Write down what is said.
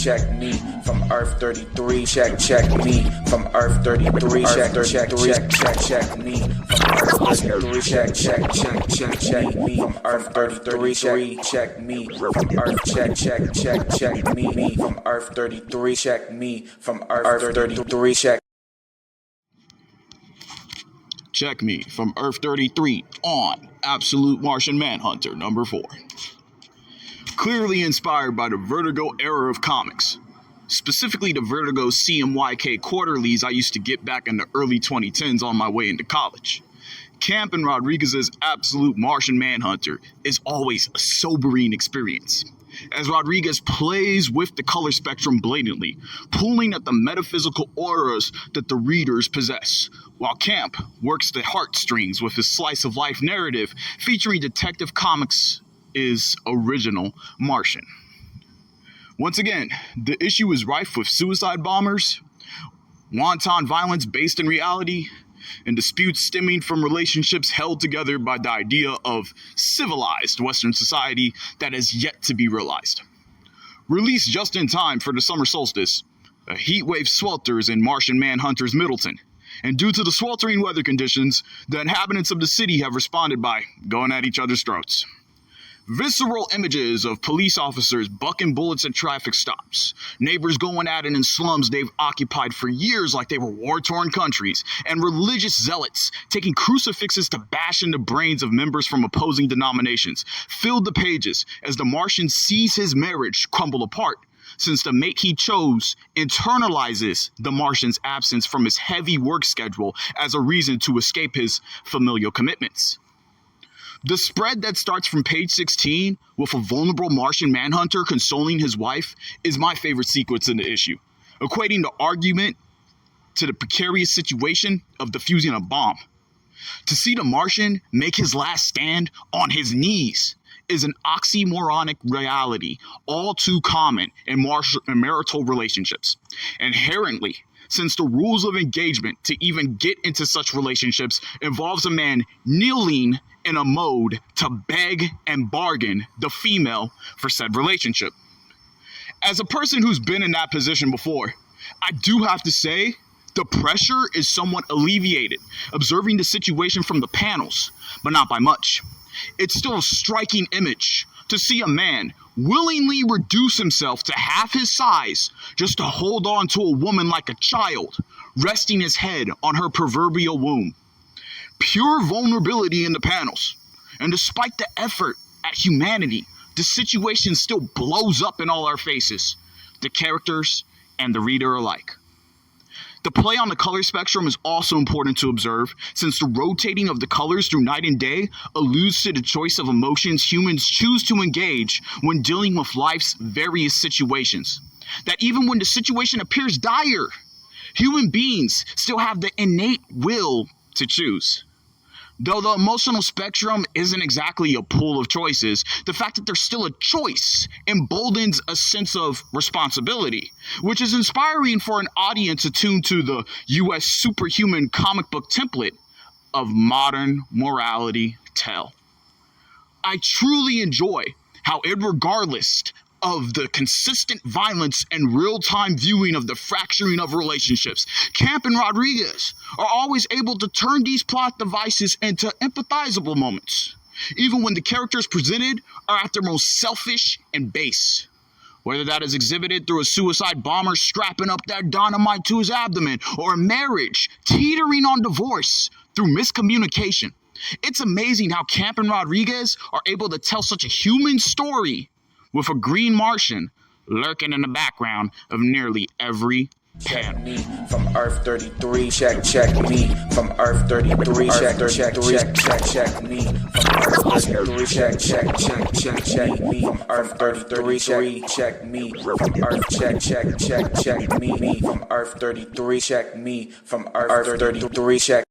check me from EARTH-33, check me from EARTH-33, check me from EARTH-33, check me from EARTH-33, check me from Earth, check me from EARTH-33, check me from EARTH-33, Check me from EARTH-33 on Absolute Martian Manhunter number 4. Clearly inspired by the Vertigo era of comics, specifically the Vertigo CMYK quarterlies I used to get back in the early 2010s on my way into college. Camp and Rodriguez's Absolute Martian Manhunter is always a sobering experience, as Rodriguez plays with the color spectrum blatantly, pulling at the metaphysical auras that the readers possess, while Camp works the heartstrings with his slice-of-life narrative featuring Detective Comics' original Martian. Once again, the issue is rife with suicide bombers, wanton violence based in reality, and disputes stemming from relationships held together by the idea of civilized Western society that has yet to be realized. Released just in time for the summer solstice, a heat wave swelters in Martian Manhunter's Middleton, and due to the sweltering weather conditions, the inhabitants of the city have responded by going at each other's throats. Visceral images of police officers bucking bullets at traffic stops, neighbors going at it in slums they've occupied for years like they were war-torn countries, and religious zealots taking crucifixes to bash in the brains of members from opposing denominations filled the pages as the Martian sees his marriage crumble apart, since the mate he chose internalizes the Martian's absence from his heavy work schedule as a reason to escape his familial commitments. The spread that starts from page 16 with a vulnerable Martian Manhunter consoling his wife is my favorite sequence in the issue, equating the argument to the precarious situation of defusing a bomb. To see the Martian make his last stand on his knees is an oxymoronic reality all too common in marital relationships. Inherently, since the rules of engagement to even get into such relationships involves a man kneeling in a mode to beg and bargain the female for said relationship. As a person who's been in that position before, I do have to say the pressure is somewhat alleviated, observing the situation from the panels, but not by much. It's still a striking image to see a man willingly reduce himself to half his size just to hold on to a woman like a child, resting his head on her proverbial womb. Pure vulnerability in the panels, and despite the effort at humanity, the situation still blows up in all our faces, the characters and the reader alike. The play on the color spectrum is also important to observe, since the rotating of the colors through night and day alludes to the choice of emotions humans choose to engage when dealing with life's various situations. That even when the situation appears dire, human beings still have the innate will to choose. Though the emotional spectrum isn't exactly a pool of choices, the fact that there's still a choice emboldens a sense of responsibility, which is inspiring for an audience attuned to the US superhuman comic book template of modern morality tale. I truly enjoy how, regardless of the consistent violence and real-time viewing of the fracturing of relationships, Camp and Rodriguez are always able to turn these plot devices into empathizable moments, even when the characters presented are at their most selfish and base. Whether that is exhibited through a suicide bomber strapping up that dynamite to his abdomen, or a marriage teetering on divorce through miscommunication. It's amazing how Camp and Rodriguez are able to tell such a human story with a green Martian lurking in the background of nearly every panel. Check me from EARTH-33, check me from EARTH-33, check me from EARTH-33, check me from EARTH-33, check me from EARTH, check me from EARTH-33, check me from EARTH-33, check